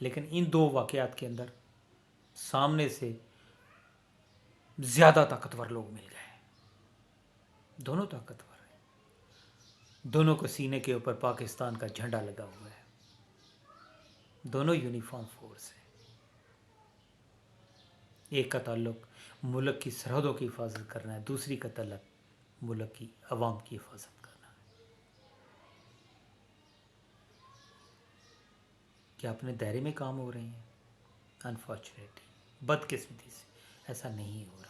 لیکن ان دو واقعات کے اندر سامنے سے زیادہ طاقتور لوگ مل گئے. دونوں طاقتور ہیں, دونوں کو سینے کے اوپر پاکستان کا جھنڈا لگا ہوا ہے, دونوں یونیفارم فورس ہیں. ایک کا تعلق ملک کی سرحدوں کی حفاظت کرنا ہے, دوسری کا تعلق ملک کی عوام کی حفاظت کرنا ہے. کیا اپنے دائرے میں کام ہو رہے ہیں؟ انفارچونیٹلی, بدقسمتی سے ایسا نہیں ہو رہا.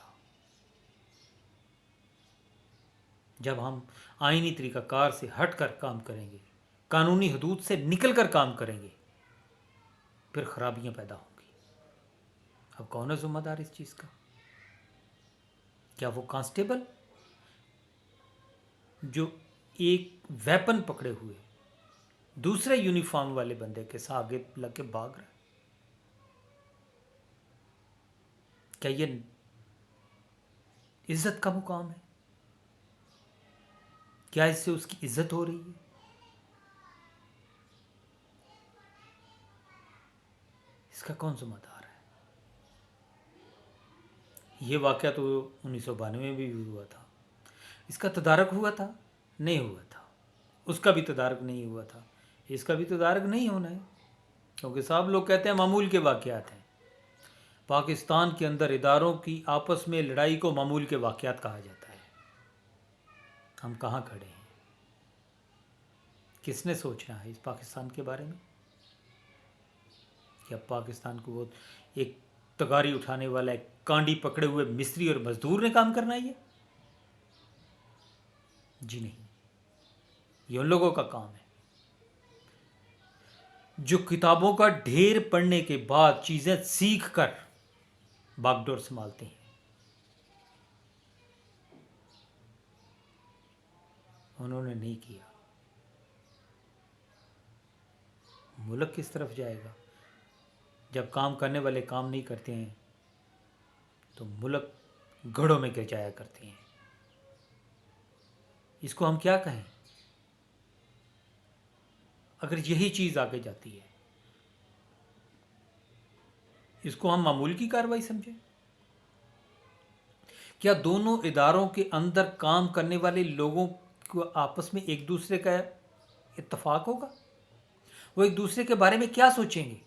جب ہم آئینی طریقہ کار سے ہٹ کر کام کریں گے, قانونی حدود سے نکل کر کام کریں گے, پھر خرابیاں پیدا ہوں گی. اب کون ہے ذمہ دار اس چیز کا؟ کیا وہ کانسٹیبل جو ایک ویپن پکڑے ہوئے دوسرے یونیفارم والے بندے کے ساتھ آگے لگ کے بھاگ رہا ہے؟ کیا یہ عزت کا مقام ہے؟ کیا اس سے اس کی عزت ہو رہی ہے؟ اس کا کون ذمہ دار ہے؟ یہ واقعہ تو 1992 میں بھی ہوا تھا. اس کا تدارک ہوا تھا؟ نہیں ہوا تھا. اس کا بھی تدارک نہیں ہوا تھا. اس کا بھی تدارک نہیں ہونا ہے, کیونکہ صاحب لوگ کہتے ہیں معمول کے واقعات ہیں. پاکستان کے اندر اداروں کی آپس میں لڑائی کو معمول کے واقعات کہا جاتا ہے. ہم کہاں کھڑے ہیں؟ کس نے سوچنا ہے اس پاکستان کے بارے میں؟ کیا پاکستان کو وہ ایک تگاری اٹھانے والا ایک کانڈی پکڑے ہوئے مستری اور مزدور نے کام کرنا ہے یہ؟ جی نہیں, یہ ان لوگوں کا کام ہے جو کتابوں کا ڈھیر پڑھنے کے بعد چیزیں سیکھ کر باغ ڈور سنبھالتے ہیں. انہوں نے نہیں کیا. ملک کس طرف جائے گا جب کام کرنے والے کام نہیں کرتے ہیں تو ملک گڑھوں میں گر جایا کرتے ہیں. اس کو ہم کیا کہیں اگر یہی چیز آگے جاتی ہے؟ اس کو ہم معمول کی کارروائی سمجھیں؟ کیا دونوں اداروں کے اندر کام کرنے والے لوگوں کو آپس میں ایک دوسرے کا اتفاق ہوگا؟ وہ ایک دوسرے کے بارے میں کیا سوچیں گے؟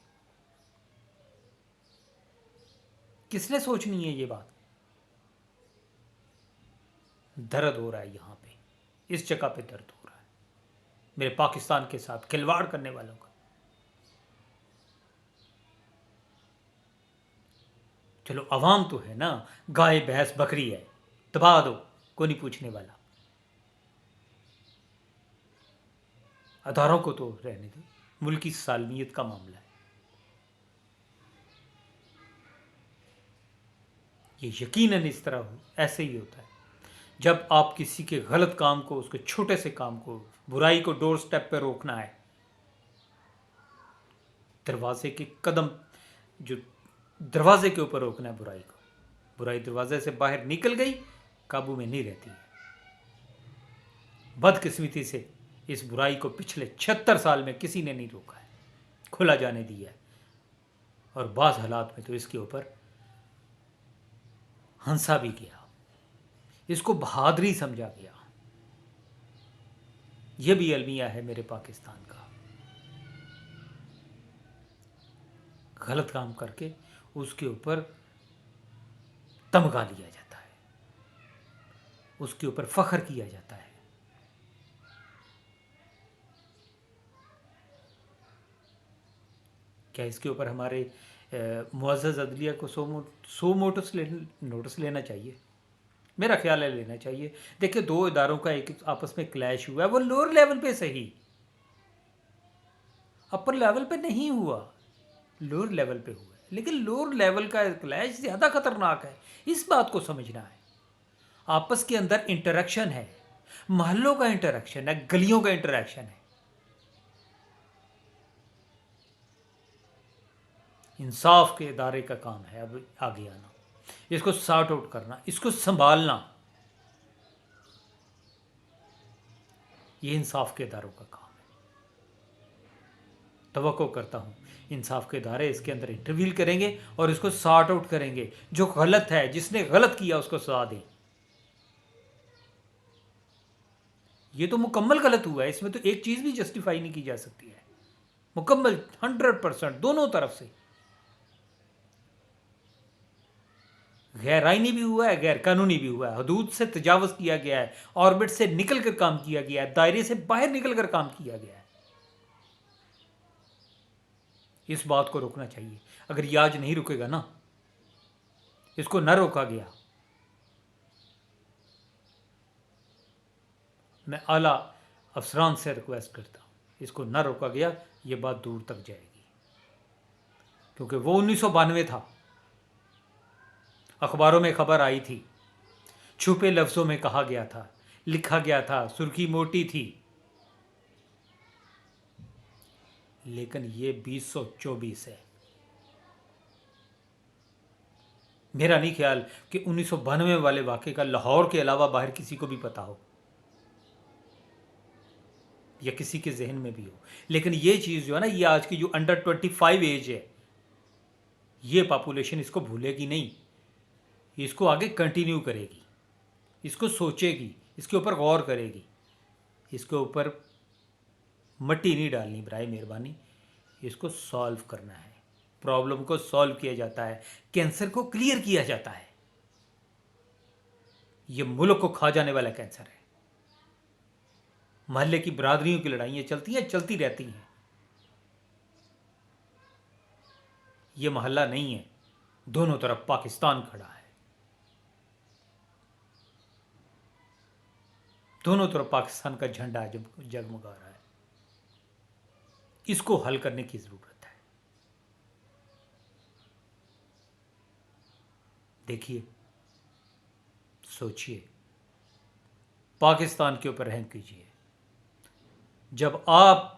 کس نے سوچنی ہے یہ بات؟ درد ہو رہا ہے یہاں پہ, اس جگہ پہ درد ہو رہا ہے میرے پاکستان کے ساتھ کھلواڑ کرنے والوں کا. چلو عوام تو ہے نا, گائے بھینس بکری ہے, دبا دو, کوئی نہیں پوچھنے والا. اداروں کو تو رہنے دو, ملکی سالمیت کا معاملہ ہے. یہ یقیناً اس طرح ایسے ہی ہوتا ہے. جب آپ کسی کے غلط کام کو, اس کے چھوٹے سے کام کو, برائی کو ڈور سٹیپ پہ روکنا ہے, دروازے کے قدم جو دروازے کے اوپر روکنا ہے برائی کو, برائی دروازے سے باہر نکل گئی, قابو میں نہیں رہتی ہے. بدقسمتی سے اس برائی کو پچھلے 76 سال میں کسی نے نہیں روکا ہے, کھلا جانے دیا ہے, اور بعض حالات میں تو اس کے اوپر ہنسا بھی گیا, اس کو بہادری سمجھا گیا. یہ بھی المیہ ہے میرے پاکستان کا. غلط کام کر کے اس کے اوپر تمغہ لیا جاتا ہے, اس کے اوپر فخر کیا جاتا ہے. کیا اس کے اوپر ہمارے معزز عدلیہ کو سو نوٹس لینا چاہیے؟ میرا خیال ہے لینا چاہیے. دیکھیں, دو اداروں کا ایک آپس میں کلیش ہوا ہے, وہ لوور لیول پہ صحیح, اپر لیول پہ نہیں ہوا, لوور لیول پہ ہوا ہے. لیکن لوور لیول کا کلیش زیادہ خطرناک ہے. اس بات کو سمجھنا ہے. آپس کے اندر انٹریکشن ہے, محلوں کا انٹریکشن ہے, گلیوں کا انٹریکشن ہے. انصاف کے ادارے کا کام ہے اب آگے آنا, اس کو سارٹ آؤٹ کرنا, اس کو سنبھالنا. یہ انصاف کے اداروں کا کام ہے. توقع کرتا ہوں انصاف کے ادارے اس کے اندر انٹرویل کریں گے اور اس کو سارٹ آؤٹ کریں گے. جو غلط ہے، جس نے غلط کیا اس کو سزا دیں. یہ تو مکمل غلط ہوا ہے، اس میں تو ایک چیز بھی جسٹیفائی نہیں کی جا سکتی ہے. مکمل 100% دونوں طرف سے. غیر آئینی بھی ہوا ہے، غیر قانونی بھی ہوا ہے، حدود سے تجاوز کیا گیا ہے، آربٹ سے نکل کر کام کیا گیا ہے، دائرے سے باہر نکل کر کام کیا گیا ہے. اس بات کو روکنا چاہیے. اگر یہ آج نہیں رکے گا نا، اس کو نہ روکا گیا، میں اعلیٰ افسران سے ریکویسٹ کرتا ہوں، اس کو نہ روکا گیا یہ بات دور تک جائے گی. کیونکہ وہ 1992 تھا، اخباروں میں خبر آئی تھی، چھپے لفظوں میں کہا گیا تھا، لکھا گیا تھا، سرخی موٹی تھی. لیکن یہ 2024 ہے. میرا نہیں خیال کہ 1992 والے واقعے کا لاہور کے علاوہ باہر کسی کو بھی پتا ہو یا کسی کے ذہن میں بھی ہو. لیکن یہ چیز جو ہے نا، یہ آج کی جو انڈر 25 ایج ہے، یہ پاپولیشن اس کو بھولے گی نہیں، اس کو آگے کنٹینیو کرے گی، اس کو سوچے گی، اس کے اوپر غور کرے گی. اس کے اوپر مٹی نہیں ڈالنی برائے مہربانی، اس کو سالو کرنا ہے. پرابلم کو سالو کیا جاتا ہے، کینسر کو کلیئر کیا جاتا ہے. یہ ملک کو کھا جانے والا کینسر ہے. محلے کی برادریوں کی لڑائیاں چلتی ہیں، چلتی رہتی ہیں. یہ محلہ نہیں ہے، دونوں طرف پاکستان کھڑا ہے، دونوں طرف پاکستان کا جھنڈا جگمگا رہا ہے. اس کو حل کرنے کی ضرورت ہے. دیکھیے، سوچئے، پاکستان کے اوپر رحم کیجیے. جب آپ،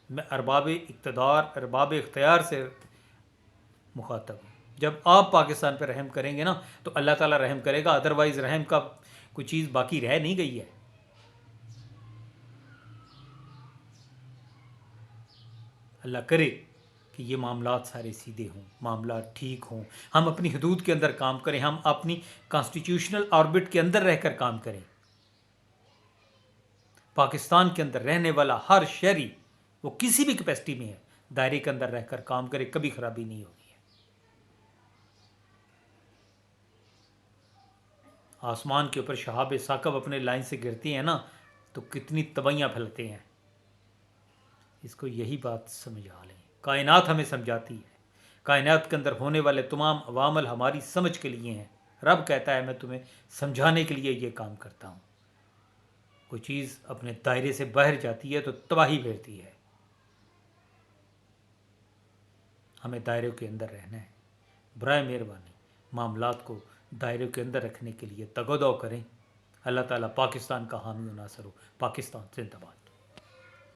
میں ارباب اقتدار، ارباب اختیار سے مخاطب ہوں، جب آپ پاکستان پہ رحم کریں گے نا تو اللہ تعالیٰ رحم کرے گا. ادروائز رحم کا کوئی چیز باقی رہ نہیں گئی ہے. اللہ کرے کہ یہ معاملات سارے سیدھے ہوں، معاملات ٹھیک ہوں، ہم اپنی حدود کے اندر کام کریں، ہم اپنی کانسٹیٹیوشنل آربٹ کے اندر رہ کر کام کریں. پاکستان کے اندر رہنے والا ہر شہری، وہ کسی بھی کیپیسٹی میں ہے، دائرے کے اندر رہ کر کام کرے، کبھی خرابی نہیں ہوگی. آسمان کے اوپر شہاب ثاقب اپنے لائن سے گرتے ہیں نا تو کتنی تباہیاں پھیلتے ہیں. اس کو یہی بات سمجھا لیں. کائنات ہمیں سمجھاتی ہے، کائنات کے اندر ہونے والے تمام عوامل ہماری سمجھ کے لیے ہیں. رب کہتا ہے میں تمہیں سمجھانے کے لیے یہ کام کرتا ہوں. کوئی چیز اپنے دائرے سے باہر جاتی ہے تو تباہی پھیرتی ہے. ہمیں دائروں کے اندر رہنا ہے. برائے مہربانی معاملات کو دائروں کے اندر رکھنے کے لیے تگ و دو کریں. اللہ تعالیٰ پاکستان کا حامی و ناصر ہو. پاکستان زندہ باد.